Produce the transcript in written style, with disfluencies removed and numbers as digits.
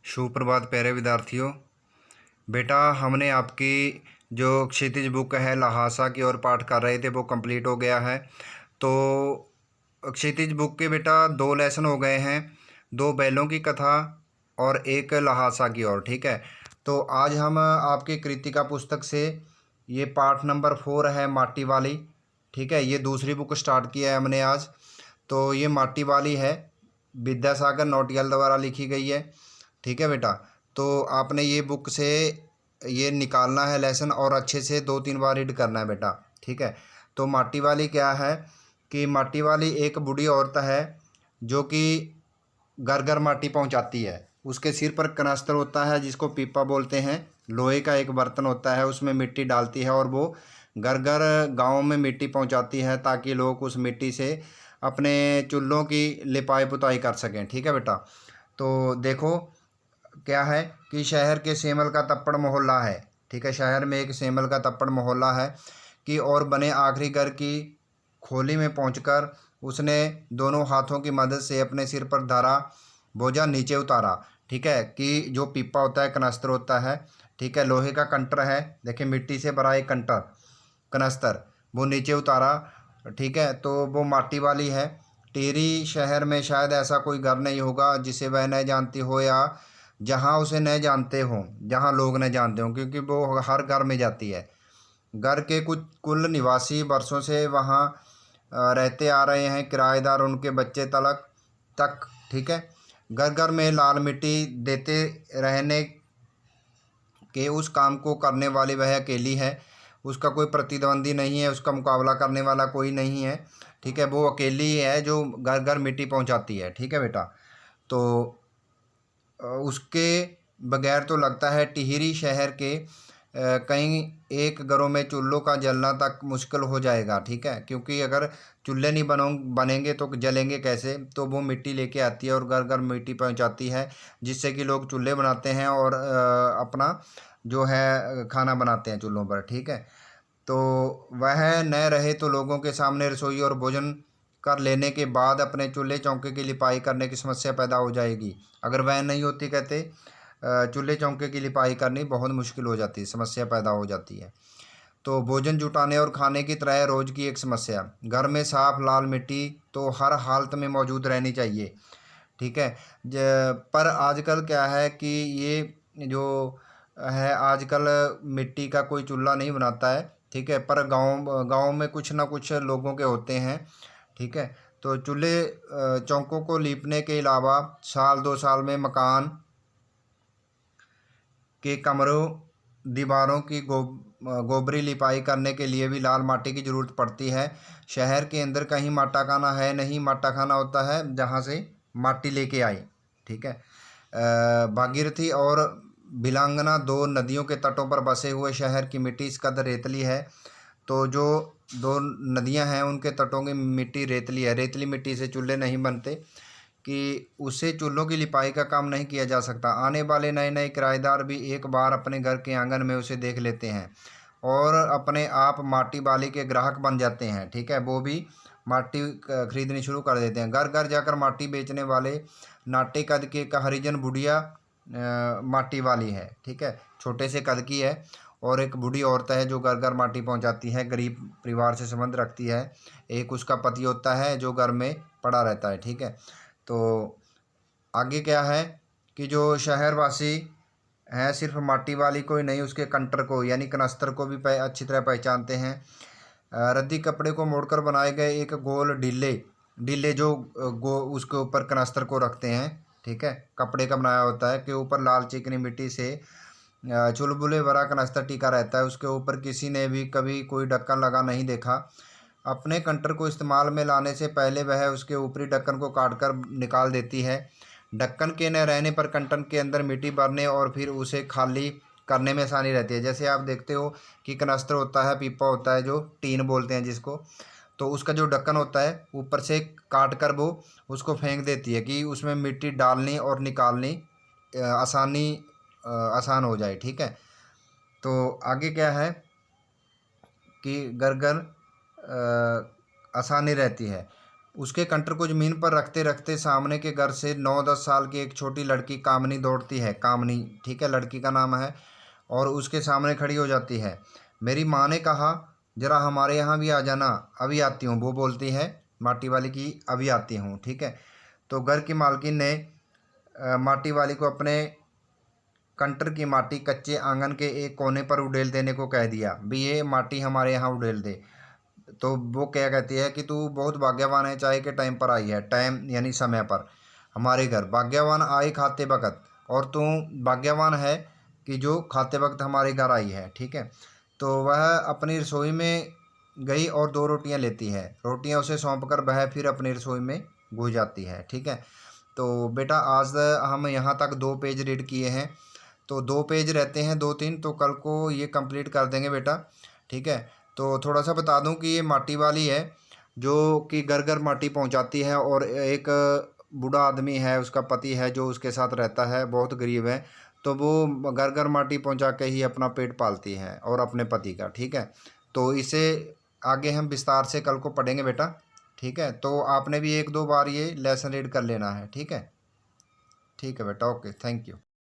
सुप्रभात प्यारे विद्यार्थियों। बेटा, हमने आपकी जो क्षितिज बुक है लहासा की ओर पाठ कर रहे थे वो कंप्लीट हो गया है। तो क्षितिज बुक के बेटा 2 लेसन हो गए हैं, 2 बैलों की कथा और एक लहासा की ओर। ठीक है, तो आज हम आपकी कृतिका पुस्तक से ये पाठ नंबर 4 है माटी वाली। ठीक है, ये दूसरी बुक स्टार्ट किया है हमने आज। तो ये माटी वाली है, विद्यासागर नौटियाल द्वारा लिखी गई है। ठीक है बेटा, तो आपने ये बुक से ये निकालना है लेसन और अच्छे से 2-3 बार रीड करना है बेटा। ठीक है, तो माटी वाली क्या है कि माटी वाली एक बूढ़ी औरत है जो कि घर घर माटी पहुंचाती है। उसके सिर पर कनस्तर होता है जिसको पीपा बोलते हैं। लोहे का एक बर्तन होता है, उसमें मिट्टी डालती है और वो घर घर गाँव में मिट्टी पहुंचाती है ताकि लोग उस मिट्टी से अपने चूल्हों की लिपाई पुताई कर सकें। ठीक है बेटा, तो देखो क्या है कि शहर के सेमल का तप्पड़ मोहल्ला है। ठीक है, शहर में एक सेमल का तप्पड़ मोहल्ला है कि और बने आखिरी घर की खोली में पहुंचकर उसने दोनों हाथों की मदद से अपने सिर पर धरा बोझा नीचे उतारा। ठीक है, कि जो पीपा होता है कनस्तर होता है। ठीक है, लोहे का कंटर है, देखिए मिट्टी से भरा एक कंटर कनस्तर, वो नीचे उतारा। ठीक है, तो वो माटी वाली है। टिहरी शहर में शायद ऐसा कोई घर नहीं होगा जिसे वह न जानती हो या जहाँ उसे न जानते हों, जहाँ लोग न जानते हों, क्योंकि वो हर घर में जाती है। घर के कुछ कुल निवासी वर्षों से वहाँ रहते आ रहे हैं, किराएदार उनके बच्चे तक। ठीक है, घर घर में लाल मिट्टी देते रहने के उस काम को करने वाली वह अकेली है। उसका कोई प्रतिद्वंदी नहीं है, उसका मुकाबला करने वाला कोई नहीं है। ठीक है, वो अकेली ही है जो घर घर मिट्टी पहुंचाती है। ठीक है बेटा, तो उसके बगैर तो लगता है टिहरी शहर के कई एक घरों में चूल्हों का जलना तक मुश्किल हो जाएगा। ठीक है, क्योंकि अगर चूल्हे नहीं बनेंगे तो जलेंगे कैसे। तो वो मिट्टी लेके आती है और घर घर मिट्टी पहुंचाती है जिससे कि लोग चूल्हे बनाते हैं और अपना जो है खाना बनाते हैं चूल्हों पर। ठीक है, तो वह न रहे तो लोगों के सामने रसोई और भोजन कर लेने के बाद अपने चूल्हे चौके की लिपाई करने की समस्या पैदा हो जाएगी। अगर वह नहीं होती कहते चूल्हे चौके की लिपाई करनी बहुत मुश्किल हो जाती है, समस्या पैदा हो जाती है। तो भोजन जुटाने और खाने की तरह रोज की एक समस्या। घर में साफ लाल मिट्टी तो हर हालत में मौजूद रहनी चाहिए। ठीक है, पर आजकल क्या है कि ये जो है आजकल मिट्टी का कोई चूल्हा नहीं बनाता है। ठीक है, पर गांव गांव में कुछ ना कुछ लोगों के होते हैं। ठीक है, तो चूल्हे चौकों को लीपने के अलावा साल 2 साल में मकान के कमरों दीवारों की गोबरी लिपाई करने के लिए भी लाल माटी की ज़रूरत पड़ती है। शहर के अंदर कहीं माटा खाना है नहीं, माटा खाना होता है जहाँ से माटी लेके आई। ठीक है, भागीरथी और भिलांगना 2 नदियों के तटों पर बसे हुए शहर की मिट्टी इस कदर रेतली है। तो जो 2 नदियां हैं उनके तटों की मिट्टी रेतली है। रेतली मिट्टी से चूल्हे नहीं बनते कि उससे चूल्हों की लिपाई का काम नहीं किया जा सकता। आने वाले नए नए किराएदार भी एक बार अपने घर के आंगन में उसे देख लेते हैं और अपने आप माटी वाली के ग्राहक बन जाते हैं। ठीक है, वो भी माटी खरीदनी शुरू कर देते हैं। घर घर जाकर माटी बेचने वाले नाटे कद के एक हरिजन बुढ़िया माटी वाली है। ठीक है, छोटे से कद की है और एक बूढ़ी औरत है जो घर घर माटी पहुंचाती है, गरीब परिवार से संबंध रखती है। एक उसका पति होता है जो घर में पड़ा रहता है। ठीक है, तो आगे क्या है कि जो शहरवासी हैं सिर्फ माटी वाली को ही नहीं उसके कंटर को यानी कनस्तर को भी अच्छी तरह पहचानते हैं। रद्दी कपड़े को मोड़कर बनाए गए एक गोल ढीले ढीले जो उसके ऊपर कनस्तर को रखते हैं। ठीक है, कपड़े का बनाया होता है, के ऊपर लाल चिकनी मिट्टी से चुलबुले भरा कनस्तर टीका रहता है। उसके ऊपर किसी ने भी कभी कोई ढक्कन लगा नहीं देखा। अपने कंटर को इस्तेमाल में लाने से पहले वह उसके ऊपरी ढक्कन को काटकर निकाल देती है। ढक्कन के न रहने पर कंटन के अंदर मिट्टी भरने और फिर उसे खाली करने में आसानी रहती है। जैसे आप देखते हो कि कनस्तर होता है, पीपा होता है जो टीन बोलते हैं जिसको, तो उसका जो ढक्कन होता है ऊपर से काट कर वो उसको फेंक देती है कि उसमें मिट्टी डालनी और निकालनी आसान हो जाए। ठीक है, तो आगे क्या है कि घर घर आसानी रहती है। उसके कंटर को ज़मीन पर रखते रखते सामने के घर से 9-10 साल की एक छोटी लड़की कामनी दौड़ती है। कामनी, ठीक है, लड़की का नाम है, और उसके सामने खड़ी हो जाती है। मेरी माँ ने कहा ज़रा हमारे यहाँ भी आ जाना, अभी आती हूँ। वो बोलती है माटी वाली की, अभी आती हूँ, ठीक है। तो घर की मालकिन ने माटी वाली को अपने कंटर की माटी कच्चे आंगन के एक कोने पर उड़ेल देने को कह दिया, भी ये माटी हमारे यहाँ उड़ेल दे। तो वो क्या कहती है कि तू बहुत भाग्यवान है, चाय के टाइम पर आई है, टाइम यानी समय पर हमारे घर। भाग्यवान आई खाते वक्त, और तू भाग्यवान है कि जो खाते वक्त हमारे घर आई है, ठीक है। तो वह अपनी रसोई में गई और 2 रोटियां लेती है। रोटियां उसे सौंप कर वह फिर अपनी रसोई में घुस जाती है, ठीक है। तो बेटा आज हम यहाँ तक 2 पेज रीड किए हैं, तो 2 पेज रहते हैं, 2-3, तो कल को ये कंप्लीट कर देंगे बेटा, ठीक है। तो थोड़ा सा बता दूं कि ये माटी वाली है जो कि घर घर माटी पहुंचाती है, और एक बूढ़ा आदमी है, उसका पति है जो उसके साथ रहता है, बहुत गरीब है, तो वो घर घर माटी पहुंचा के ही अपना पेट पालती है और अपने पति का, ठीक है। तो इसे आगे हम विस्तार से कल को पढ़ेंगे बेटा, ठीक है। तो आपने भी 1-2 बार ये लेसन रीड कर लेना है, ठीक है। ठीक है बेटा, ओके, थैंक यू।